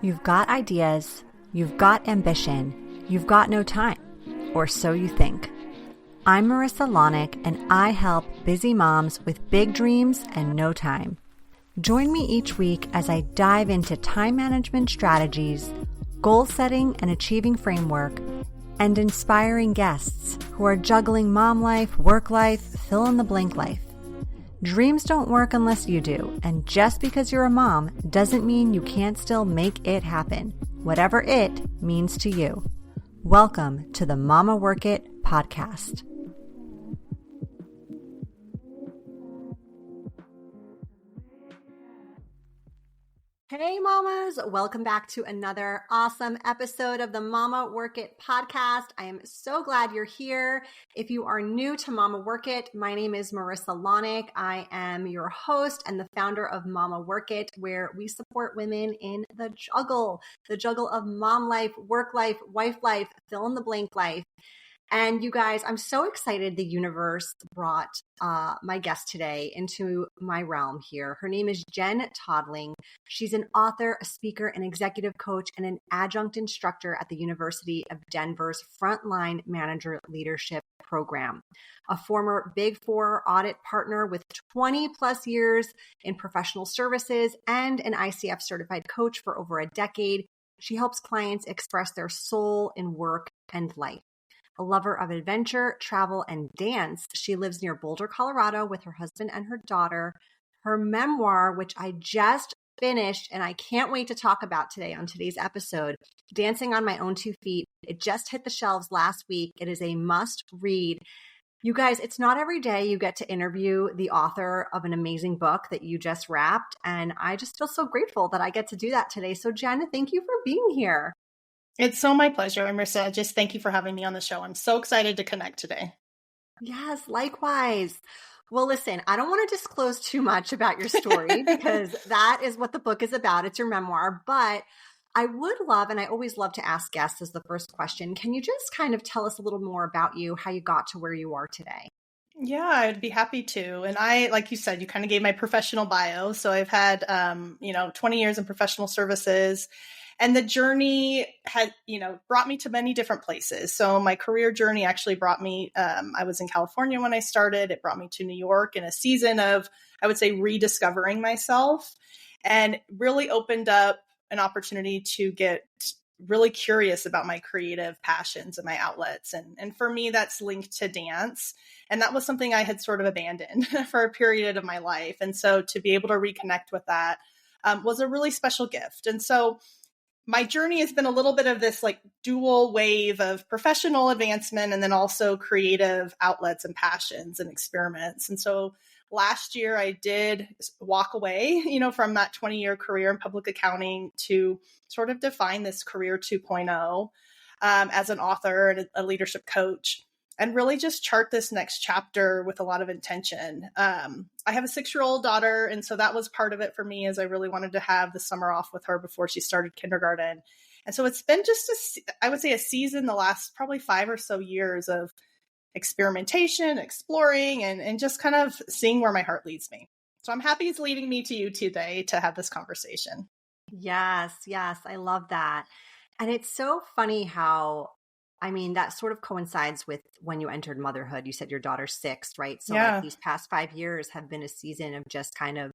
You've got ideas, you've got ambition, you've got no time, or so you think. I'm Marissa Lonick, and I help busy moms with big dreams and no time. Join me each week as I dive into time management strategies, goal setting and achieving framework, and inspiring guests who are juggling mom life, work life, fill in the blank life. Dreams don't work unless you do, and just because you're a mom doesn't mean you can't still make it happen, whatever it means to you. Welcome to the Mama Work It podcast. Hey mamas, welcome back to another awesome episode of the Mama Work It podcast. I am so glad you're here. If you are new to Mama Work It, my name is Marissa Lonick. I am your host and the founder of Mama Work It, where we support women in the juggle of mom life, work life, wife life, fill in the blank life. And you guys, I'm so excited the universe brought my guest today into my realm here. Her name is Jenn Todling. She's an author, a speaker, an executive coach, and an adjunct instructor at the University of Denver's Frontline Manager Leadership Program. A former Big Four audit partner with 20 plus years in professional services and an ICF certified coach for over a decade, she helps clients express their soul in work and life. A lover of adventure, travel, and dance, she lives near Boulder, Colorado with her husband and her daughter. Her memoir, which I just finished and I can't wait to talk about today on today's episode, Dancing on My Own 2 Feet. It just hit the shelves last week. It is a must read. You guys, it's not every day you get to interview the author of an amazing book that you just wrapped. And I just feel so grateful that I get to do that today. So Jenn, thank you for being here. It's so my pleasure, Marissa. Just thank you for having me on the show. I'm so excited to connect today. Yes, likewise. Well, listen, I don't want to disclose too much about your story because that is what the book is about. It's your memoir. But I would love, and I always love to ask guests as the first question, can you just kind of tell us a little more about you, how you got to where you are today? Yeah, I'd be happy to. And I, like you said, you kind of gave my professional bio. So I've had, 20 years in professional services. And the journey had, brought me to many different places. So my career journey actually brought me, I was in California when I started. It brought me to New York in a season of, I would say, rediscovering myself, and really opened up an opportunity to get really curious about my creative passions and my outlets. And for me, that's linked to dance. And that was something I had sort of abandoned for a period of my life. And so to be able to reconnect with that was a really special gift. And so my journey has been a little bit of this like dual wave of professional advancement and then also creative outlets and passions and experiments. And so last year I did walk away, from that 20-year career in public accounting to sort of define this career 2.0 as an author and a leadership coach, and really just chart this next chapter with a lot of intention. I have a 6-year-old daughter, and so that was part of it for me, as I really wanted to have the summer off with her before she started kindergarten. And so it's been just, I would say, a season, the last probably 5 or so years of experimentation, exploring, and just kind of seeing where my heart leads me. So I'm happy it's leading me to you today to have this conversation. Yes, I love that. And it's so funny how, that sort of coincides with when you entered motherhood. You said your daughter's 6, right? So Yeah. like these past 5 years have been a season of just kind of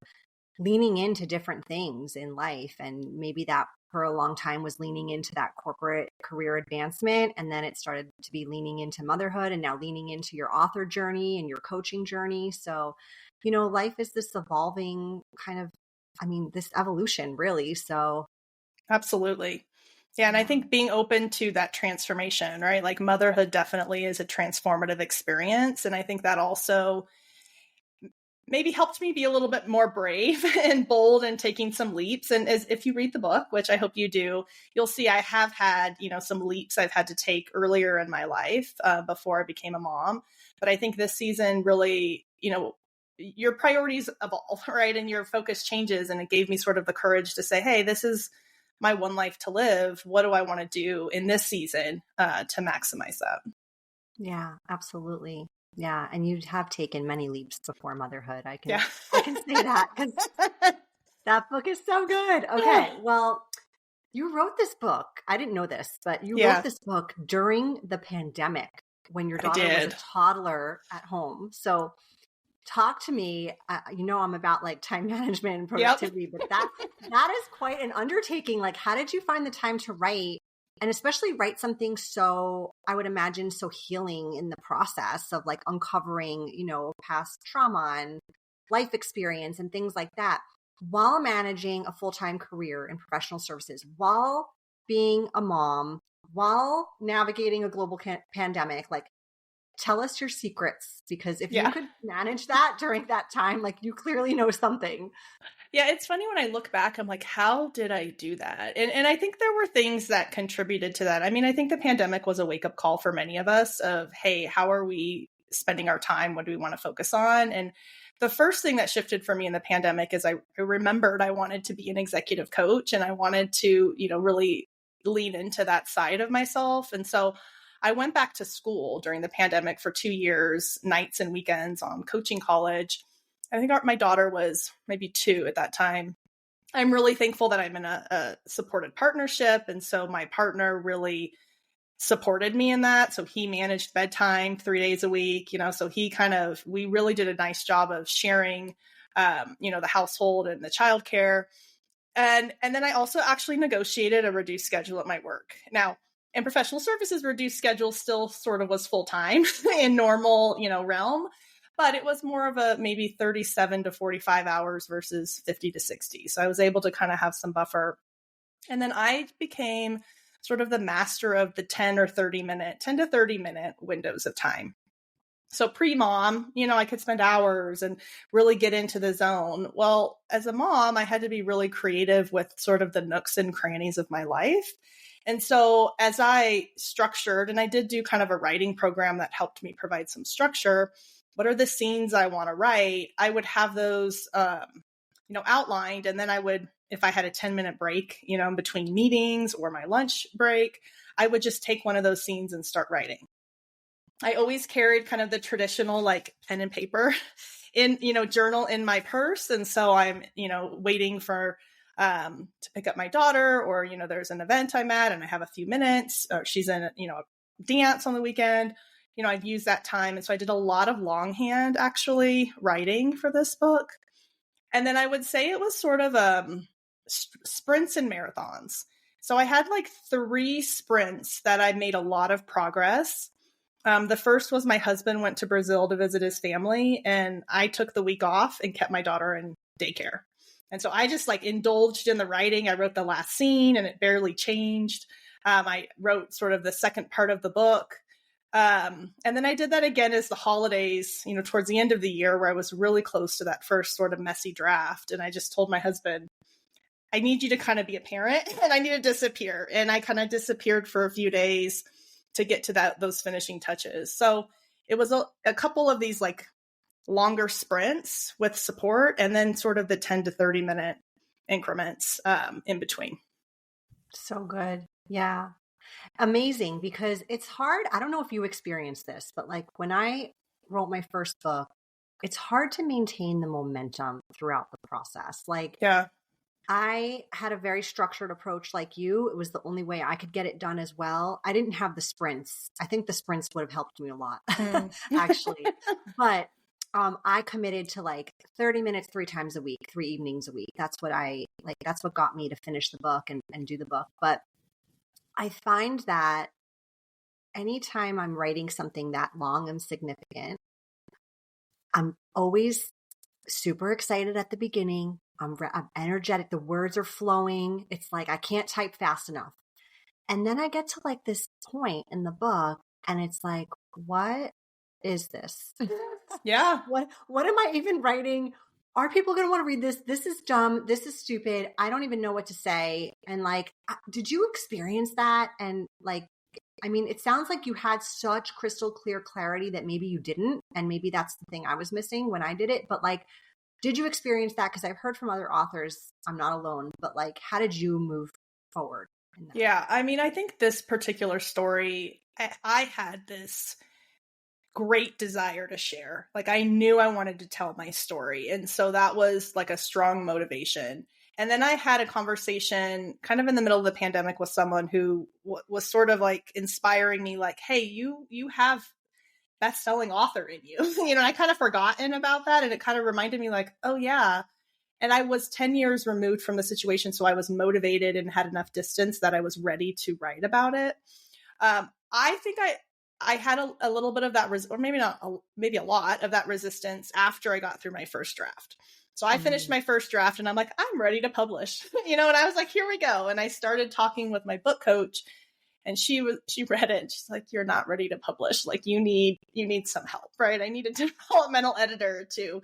leaning into different things in life. And maybe that for a long time was leaning into that corporate career advancement. And then it started to be leaning into motherhood and now leaning into your author journey and your coaching journey. So, life is this evolving kind of, this evolution really. So. Absolutely. Yeah. And I think being open to that transformation, right? Like motherhood definitely is a transformative experience. And I think that also maybe helped me be a little bit more brave and bold and taking some leaps. And if you read the book, which I hope you do, you'll see I have had, some leaps I've had to take earlier in my life before I became a mom. But I think this season really, your priorities evolve, right? And your focus changes. And it gave me sort of the courage to say, hey, this is my one life to live. What do I want to do in this season to maximize that? Yeah, absolutely. Yeah. And you have taken many leaps before motherhood. I can say that because that book is so good. Okay. Well, You wrote this book. I didn't know this, but you wrote Yeah, this book during the pandemic when your I daughter was a did. toddler at home. So talk to me. I'm about like time management and Yep. productivity, but that is quite an undertaking. Like, how did you find the time to write, and especially write something so, I would imagine, so healing in the process of like uncovering, past trauma and life experience and things like that, while managing a full-time career in professional services, while being a mom, while navigating a global pandemic? Like, tell us your secrets, because if you Yeah. could manage that during that time, like, you clearly know something. Yeah, it's funny when I look back, I'm like, how did I do that? And I think there were things that contributed to that. I mean, I think the pandemic was a wake-up call for many of us of, hey, how are we spending our time? What do we want to focus on? And the first thing that shifted for me in the pandemic is I remembered I wanted to be an executive coach, and I wanted to, really lean into that side of myself. And so I went back to school during the pandemic for 2 years, nights and weekends on coaching college. I think my daughter was maybe 2 at that time. I'm really thankful that I'm in a supported partnership. And so my partner really supported me in that. So he managed bedtime 3 days a week, so we really did a nice job of sharing, the household and the childcare. And then I also actually negotiated a reduced schedule at my work. Now, in professional services, reduced schedule still sort of was full time in normal, realm, but it was more of a maybe 37 to 45 hours versus 50 to 60. So I was able to kind of have some buffer. And then I became sort of the master of the 10 to 30 minute windows of time. So pre-mom, I could spend hours and really get into the zone. Well, as a mom, I had to be really creative with sort of the nooks and crannies of my life. And so as I structured, and I did do kind of a writing program that helped me provide some structure, what are the scenes I want to write? I would have those, outlined. And then I would, if I had a 10-minute break, in between meetings or my lunch break, I would just take one of those scenes and start writing. I always carried kind of the traditional like pen and paper in, journal in my purse. And so I'm, waiting for to pick up my daughter, or, there's an event I'm at and I have a few minutes, or she's in, a dance on the weekend, I'd use that time. And so I did a lot of longhand actually writing for this book. And then I would say it was sort of sprints and marathons. So I had like 3 sprints that I made a lot of progress. The first was my husband went to Brazil to visit his family, and I took the week off and kept my daughter in daycare. And so I just like indulged in the writing. I wrote the last scene and it barely changed. I wrote sort of the second part of the book. And then I did that again as the holidays, towards the end of the year, where I was really close to that first sort of messy draft. And I just told my husband, I need you to kind of be a parent and I need to disappear. And I kind of disappeared for a few days to get to those finishing touches. So it was a couple of these like longer sprints with support, and then sort of the 10 to 30 minute increments in between. So good. Yeah. Amazing, because it's hard. I don't know if you experienced this, but like when I wrote my first book, it's hard to maintain the momentum throughout the process. Like, Yeah. I had a very structured approach like you. It was the only way I could get it done as well. I didn't have the sprints. I think the sprints would have helped me a lot, actually. But I committed to like 30 minutes 3 times a week, 3 evenings a week. That's what that's what got me to finish the book and do the book. But I find that anytime I'm writing something that long and significant, I'm always super excited at the beginning. I'm energetic. The words are flowing. It's like I can't type fast enough. And then I get to like this point in the book and it's like, what is this? Yeah. What am I even writing? Are people going to want to read this? This is dumb. This is stupid. I don't even know what to say. And like, did you experience that? And like, I mean, it sounds like you had such crystal clear clarity that maybe you didn't. And maybe that's the thing I was missing when I did it. But like, did you experience that? Because I've heard from other authors, I'm not alone, but like, how did you move forward in that? Yeah. I mean, I think this particular story, I had this great desire to share. Like I knew I wanted to tell my story. And so that was like a strong motivation. And then I had a conversation kind of in the middle of the pandemic with someone who was sort of like inspiring me, like, hey, you have best-selling author in you. You know, I kind of forgotten about that. And it kind of reminded me like, oh yeah. And I was 10 years removed from the situation. So I was motivated and had enough distance that I was ready to write about it. I think I had a little bit of that, or maybe not, maybe a lot of that resistance after I got through my first draft. So I finished my first draft and I'm like, I'm ready to publish, you know, and I was like, here we go. And I started talking with my book coach and she read it and she's like, you're not ready to publish. Like you need some help, right? I need a developmental editor to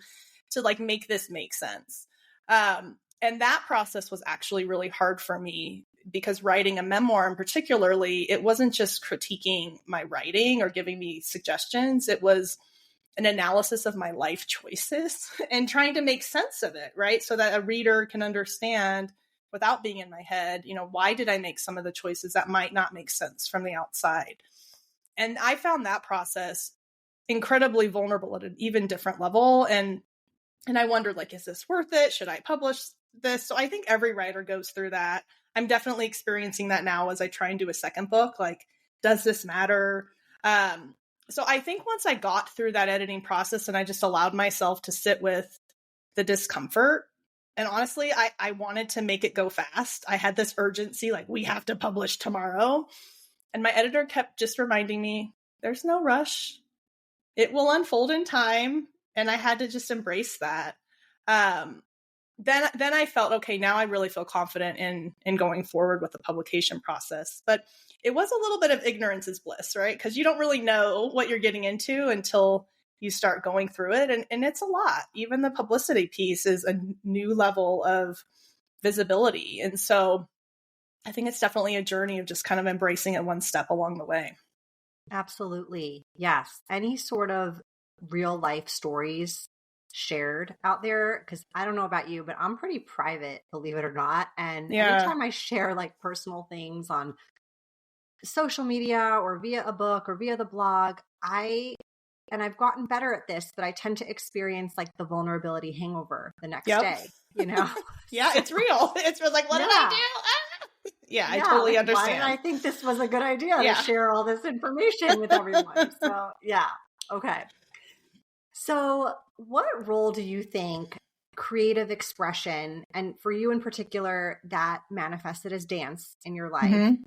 like make this make sense. And that process was actually really hard for me because writing a memoir in particularly, it wasn't just critiquing my writing or giving me suggestions. It was an analysis of my life choices and trying to make sense of it, right? So that a reader can understand without being in my head, you know, why did I make some of the choices that might not make sense from the outside? And I found that process incredibly vulnerable at an even different level. And I wondered, like, is this worth it? Should I publish this? So I think every writer goes through that. I'm definitely experiencing that now as I try and do a second book. Like, does this matter? So I think once I got through that editing process and I just allowed myself to sit with the discomfort, and honestly, I wanted to make it go fast. I had this urgency, like, we have to publish tomorrow. And my editor kept just reminding me, there's no rush. It will unfold in time. And I had to just embrace that. Then I felt, okay, now I really feel confident in going forward with the publication process. But it was a little bit of ignorance is bliss, right? Because you don't really know what you're getting into until you start going through it. And it's a lot. Even the publicity piece is a new level of visibility. And so I think it's definitely a journey of just kind of embracing it one step along the way. Absolutely. Yes. Any sort of real life stories shared out there, because I don't know about you, but I'm pretty private, believe it or not. And anytime I share like personal things on social media or via a book or via the blog, I've gotten better at this, but I tend to experience like the vulnerability hangover the next day, you know? Yeah, it's real. It's like, what did I do? Yeah, I totally understand. Why did I think this was a good idea to share all this information with everyone? So yeah. Okay. So what role do you think creative expression, and for you in particular, that manifested as dance in your life,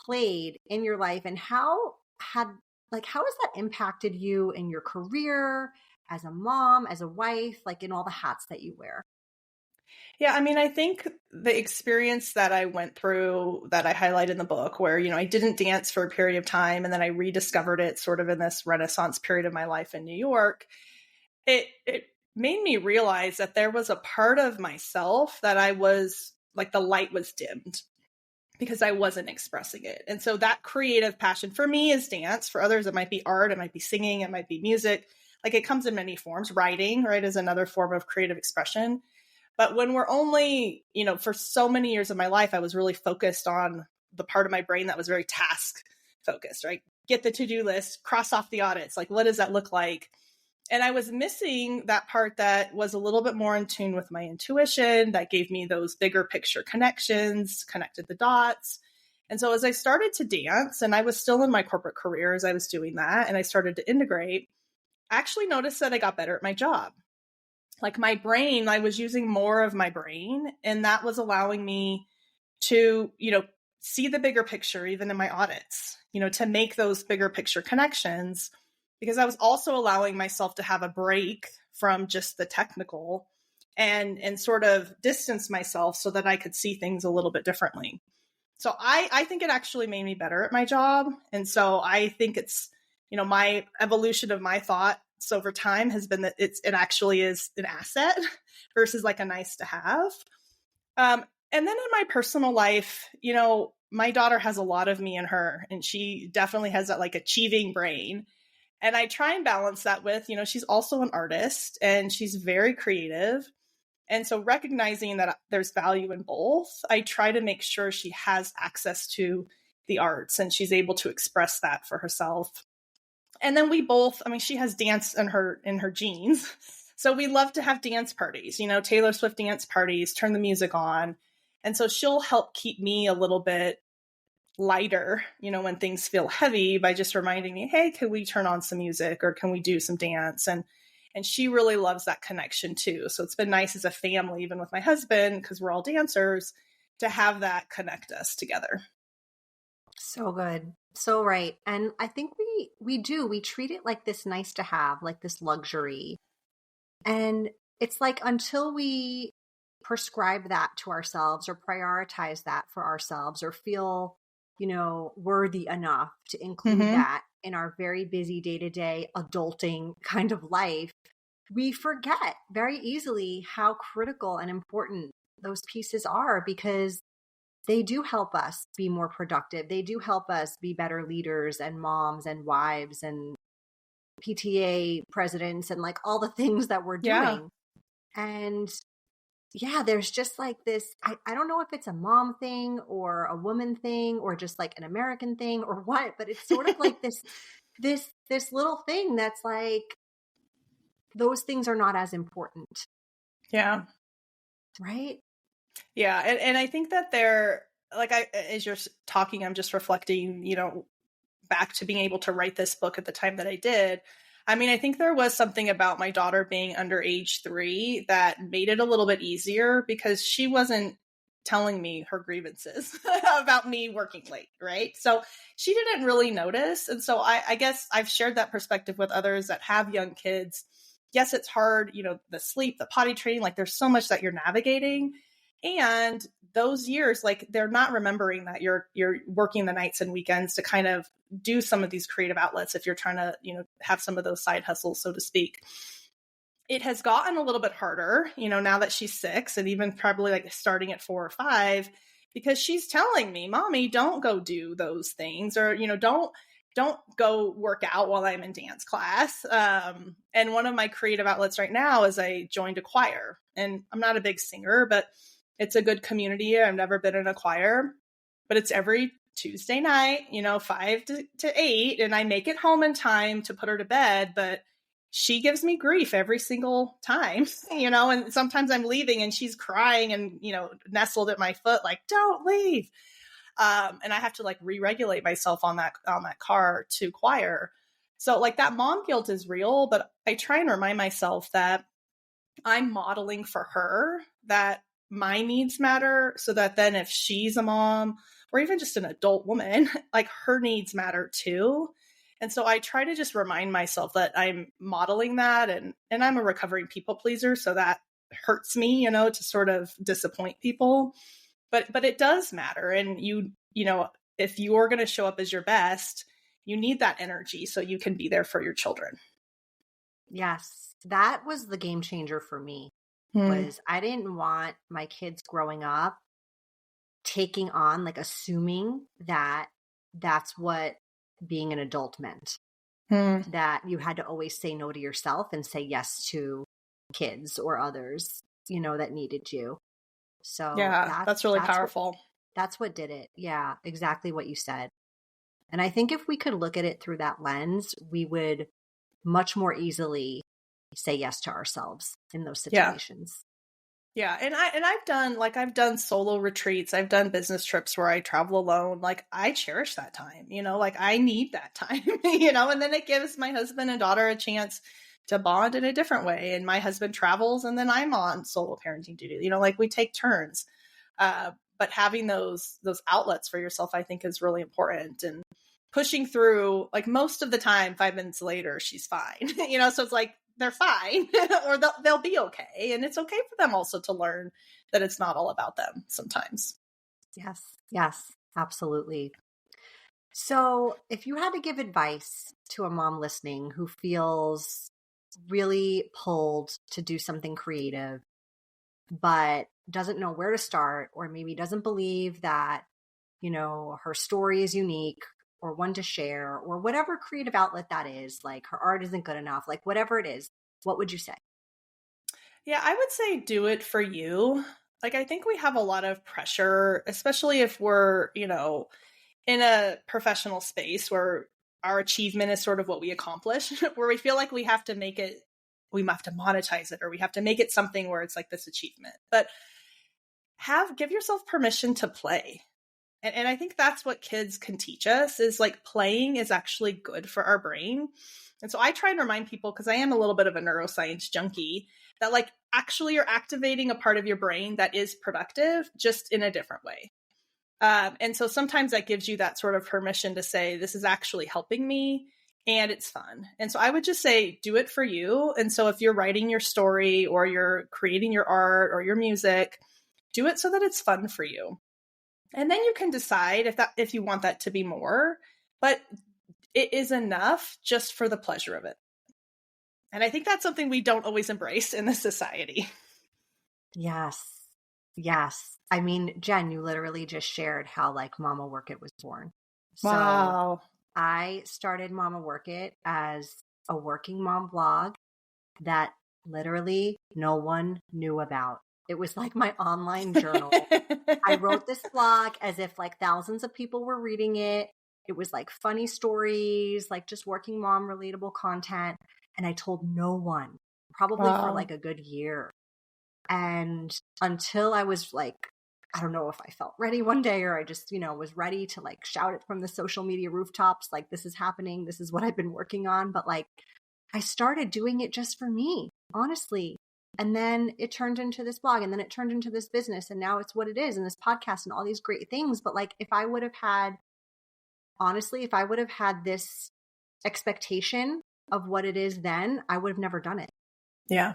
played in your life, and how has that impacted you in your career as a mom, as a wife, like in all the hats that you wear? Yeah, I mean, I think the experience that I went through that I highlight in the book where, you know, I didn't dance for a period of time and then I rediscovered it sort of in this Renaissance period of my life in New York, it made me realize that there was a part of myself that I was like, the light was dimmed because I wasn't expressing it. And so that creative passion for me is dance. For others, it might be art, it might be singing, it might be music. Like it comes in many forms. Writing, right, is another form of creative expression. But when we're only, you know, for so many years of my life, I was really focused on the part of my brain that was very task focused, right? Get the to-do list, cross off the audits. Like, what does that look like? And I was missing that part that was a little bit more in tune with my intuition, that gave me those bigger picture connections, connected the dots. And so as I started to dance, and I was still in my corporate career as I was doing that, and I started to integrate, I actually noticed that I got better at my job. Like my brain, I was using more of my brain, and that was allowing me to, you know, see the bigger picture, even in my audits, you know, to make those bigger picture connections, because I was also allowing myself to have a break from just the technical and sort of distance myself so that I could see things a little bit differently. So I think it actually made me better at my job. And so I think it's, you know, my evolution of my thoughts over time has been that it actually is an asset versus like a nice to have. And then in my personal life, you know, my daughter has a lot of me in her, and she definitely has that like achieving brain. And I try and balance that with, you know, she's also an artist and she's very creative. And so recognizing that there's value in both, I try to make sure she has access to the arts and she's able to express that for herself. And then we both, I mean, she has dance in her genes. So we love to have dance parties, Taylor Swift dance parties, turn the music on. And so she'll help keep me a little bit lighter, when things feel heavy by just reminding me, hey, can we turn on some music or can we do some dance? And she really loves that connection too. So it's been nice as a family, even with my husband, because we're all dancers, to have that connect us together. So good. So right. And I think we treat it like this nice to have, like this luxury. And it's like until we prescribe that to ourselves or prioritize that for ourselves or feel, worthy enough to include that in our very busy day-to-day adulting kind of life, we forget very easily how critical and important those pieces are, because they do help us be more productive. They do help us be better leaders and moms and wives and PTA presidents and like all the things that we're doing. Yeah. And yeah, there's just like this, I don't know if it's a mom thing or a woman thing or just like an American thing or what, but it's sort of like this little thing that's like, those things are not as important. Yeah. Right. Yeah. And I think that they're like, as you're talking, I'm just reflecting, back to being able to write this book at the time that I did. I mean, I think there was something about my daughter being under age 3 that made it a little bit easier because she wasn't telling me her grievances about me working late, right? So she didn't really notice. And so I guess I've shared that perspective with others that have young kids. Yes, it's hard, the sleep, the potty training, like there's so much that you're navigating. And those years, like they're not remembering that you're working the nights and weekends to kind of do some of these creative outlets if you're trying to, have some of those side hustles, so to speak. It has gotten a little bit harder, now that she's 6 and even probably like starting at 4 or 5, because she's telling me, Mommy, don't go do those things, or, don't go work out while I'm in dance class. And one of my creative outlets right now is I joined a choir, and I'm not a big singer, but it's a good community. I've never been in a choir, but it's every Tuesday night, 5 to 8, and I make it home in time to put her to bed, but she gives me grief every single time, and sometimes I'm leaving and she's crying and, nestled at my foot, like, don't leave. And I have to like re-regulate myself on that car to choir. So like that mom guilt is real, but I try and remind myself that I'm modeling for her that my needs matter, so that then if she's a mom or even just an adult woman, like her needs matter too. And so I try to just remind myself that I'm modeling that, and I'm a recovering people pleaser. So that hurts me, to sort of disappoint people, but it does matter. And if you are going to show up as your best, you need that energy so you can be there for your children. Yes. That was the game changer for me. Was I didn't want my kids growing up taking on, like assuming that that's what being an adult meant, that you had to always say no to yourself and say yes to kids or others, that needed you. So yeah, that's really powerful. That's what did it. Yeah, exactly what you said. And I think if we could look at it through that lens, we would much more easily say yes to ourselves in those situations. Yeah. And I've done solo retreats. I've done business trips where I travel alone. Like I cherish that time, like I need that time, and then it gives my husband and daughter a chance to bond in a different way. And my husband travels and then I'm on solo parenting duty, like we take turns. But having those outlets for yourself, I think is really important. And pushing through, like most of the time, 5 minutes later, she's fine, so it's like, they're fine or they'll be okay. And it's okay for them also to learn that it's not all about them sometimes. Yes, absolutely. So if you had to give advice to a mom listening who feels really pulled to do something creative, but doesn't know where to start, or maybe doesn't believe that, her story is unique or one to share, or whatever creative outlet that is, like her art isn't good enough, like whatever it is, what would you say? Yeah, I would say do it for you. Like, I think we have a lot of pressure, especially if we're, in a professional space where our achievement is sort of what we accomplish, where we feel like we have to make it we have to monetize it or we have to make it something where it's like this achievement. But give yourself permission to play. And I think that's what kids can teach us, is like playing is actually good for our brain. And so I try and remind people, because I am a little bit of a neuroscience junkie, that like actually you're activating a part of your brain that is productive, just in a different way. And so sometimes that gives you that sort of permission to say, this is actually helping me and it's fun. And so I would just say, do it for you. And so if you're writing your story or you're creating your art or your music, do it so that it's fun for you. And then you can decide if you want that to be more, but it is enough just for the pleasure of it. And I think that's something we don't always embrace in this society. Yes. Yes. I mean, Jen, you literally just shared how like Mama Work It was born. Wow. So I started Mama Work It as a working mom blog that literally no one knew about. It was like my online journal. I wrote this blog as if like thousands of people were reading it. It was like funny stories, like just working mom relatable content. And I told no one, probably for like a good year. And until I was like, I don't know if I felt ready one day or I just, was ready to like shout it from the social media rooftops, like this is happening. This is what I've been working on. But like I started doing it just for me, honestly. And then it turned into this blog and then it turned into this business. And now it's what it is and this podcast and all these great things. But like if I would have had this expectation of what it is then, I would have never done it. Yeah.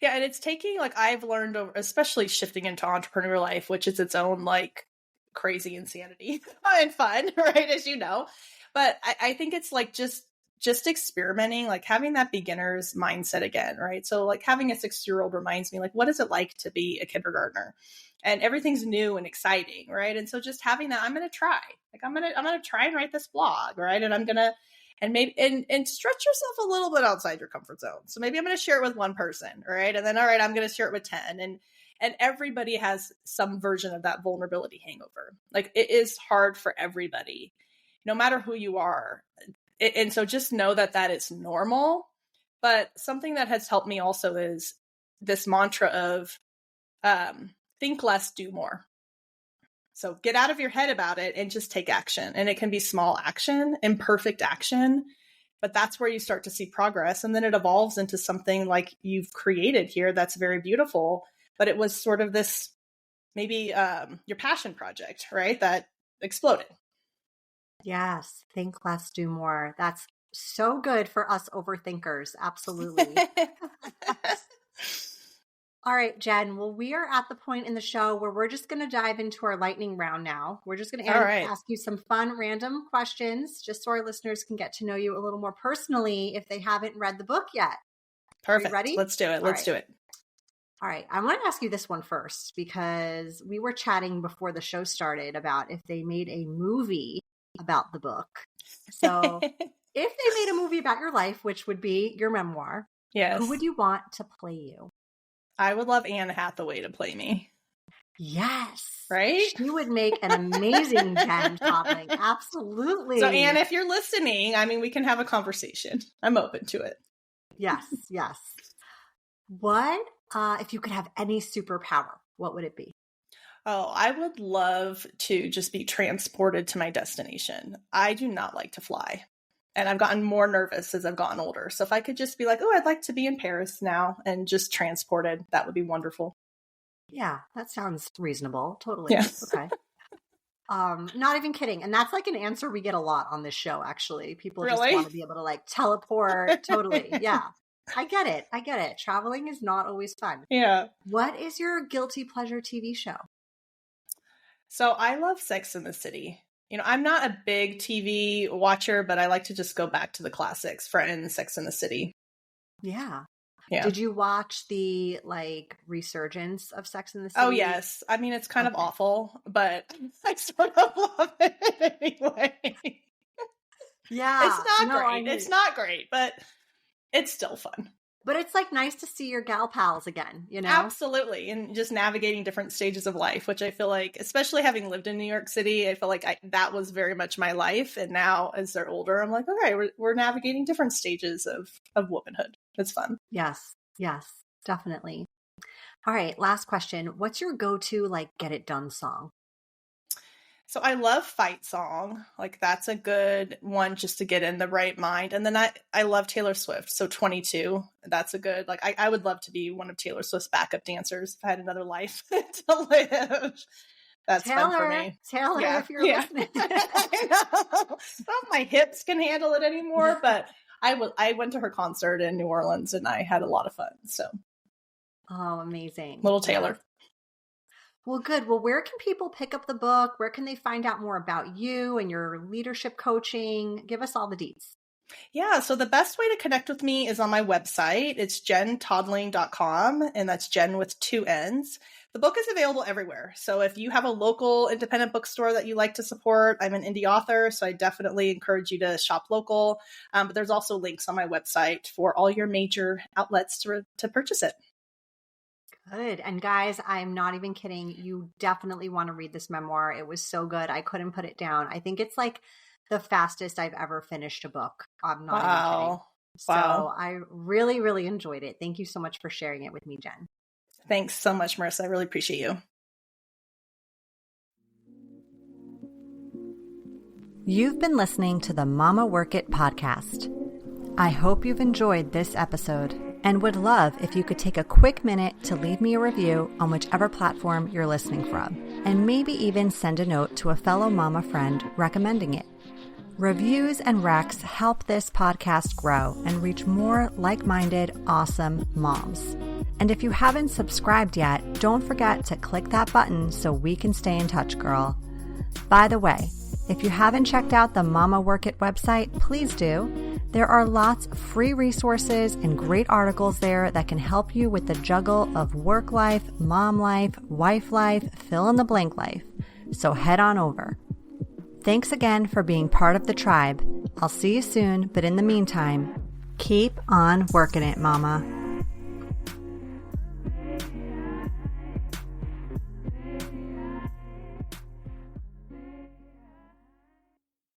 Yeah. And it's taking, like, I've learned, especially shifting into entrepreneur life, which is its own like crazy insanity and fun, right? As you know. But I think it's like just experimenting, like having that beginner's mindset again, right? So like having a 6-year-old reminds me, like, what is it like to be a kindergartner? And everything's new and exciting, right? And so just having that, I'm going to try, like, I'm going to try and write this blog, right? And I'm going to, and maybe, and stretch yourself a little bit outside your comfort zone. So maybe I'm going to share it with one person, right? And then, all right, I'm going to share it with 10. And everybody has some version of that vulnerability hangover. Like it is hard for everybody, no matter who you are. And so just know that is normal. But something that has helped me also is this mantra of think less, do more. So get out of your head about it and just take action. And it can be small action, imperfect action, but that's where you start to see progress. And then it evolves into something like you've created here that's very beautiful. But it was sort of this, maybe your passion project, right? That exploded. Yes. Think less, do more. That's so good for us overthinkers. Absolutely. All right, Jen. Well, we are at the point in the show where we're just going to dive into our lightning round now. We're just going to ask you some fun, random questions just so our listeners can get to know you a little more personally if they haven't read the book yet. Perfect. Ready? Let's do it. Let's do it. All right. I want to ask you this one first because we were chatting before the show started about if they made a movie about the book. So if they made a movie about your life, which would be your memoir, yes, who would you want to play you? I would love Anne Hathaway to play me. Yes. Right? She would make an amazing Jenn Todling. Absolutely. So Anne, if you're listening, I mean, we can have a conversation. I'm open to it. Yes. Yes. What, if you could have any superpower, what would it be? Oh, I would love to just be transported to my destination. I do not like to fly. And I've gotten more nervous as I've gotten older. So if I could just be like, oh, I'd like to be in Paris now and just transported, that would be wonderful. Yeah, that sounds reasonable. Totally. Yeah. Okay. Not even kidding. And that's like an answer we get a lot on this show, actually. People just want to be able to like teleport. Totally. Yeah. I get it. Traveling is not always fun. Yeah. What is your guilty pleasure TV show? So I love Sex and the City. I'm not a big TV watcher, but I like to just go back to the classics, Friends, Sex and the City. Yeah. Yeah. Did you watch the like resurgence of Sex and the City? Oh, yes. I mean, it's kind of awful, but I sort of love it anyway. Yeah. It's not great. It's not great, but it's still fun. But it's like nice to see your gal pals again, Absolutely. And just navigating different stages of life, which I feel like, especially having lived in New York City, I feel like that was very much my life. And now as they're older, I'm like, okay, we're navigating different stages of womanhood. it's fun. Yes. Yes, definitely. All right. Last question. What's your go-to like get it done song? So I love Fight Song. Like that's a good one just to get in the right mind. And then I love Taylor Swift. So 22, that's a good, like I would love to be one of Taylor Swift's backup dancers if I had another life to live. That's Taylor, fun for me. Taylor, if you're listening. I know. Not my hips can handle it anymore, but I went to her concert in New Orleans and I had a lot of fun. So. Oh, amazing. Little Taylor. Well, good. Well, where can people pick up the book? Where can they find out more about you and your leadership coaching? Give us all the deets. Yeah, so the best way to connect with me is on my website. It's jenntodling.com, and that's Jen with 2 N's. The book is available everywhere. So if you have a local independent bookstore that you like to support, I'm an indie author, so I definitely encourage you to shop local. But there's also links on my website for all your major outlets to purchase it. Good. And guys, I'm not even kidding. You definitely want to read this memoir. It was so good. I couldn't put it down. I think it's like the fastest I've ever finished a book. I'm not even kidding. So I really, really enjoyed it. Thank you so much for sharing it with me, Jen. Thanks so much, Marissa. I really appreciate you. You've been listening to the Mama Work It podcast. I hope you've enjoyed this episode and would love if you could take a quick minute to leave me a review on whichever platform you're listening from, and maybe even send a note to a fellow mama friend recommending it. Reviews and recs help this podcast grow and reach more like-minded, awesome moms. And if you haven't subscribed yet, don't forget to click that button so we can stay in touch, girl. By the way, if you haven't checked out the Mama Work It website, please do. There are lots of free resources and great articles there that can help you with the juggle of work life, mom life, wife life, fill in the blank life. So head on over. Thanks again for being part of the tribe. I'll see you soon, but in the meantime, keep on working it, mama.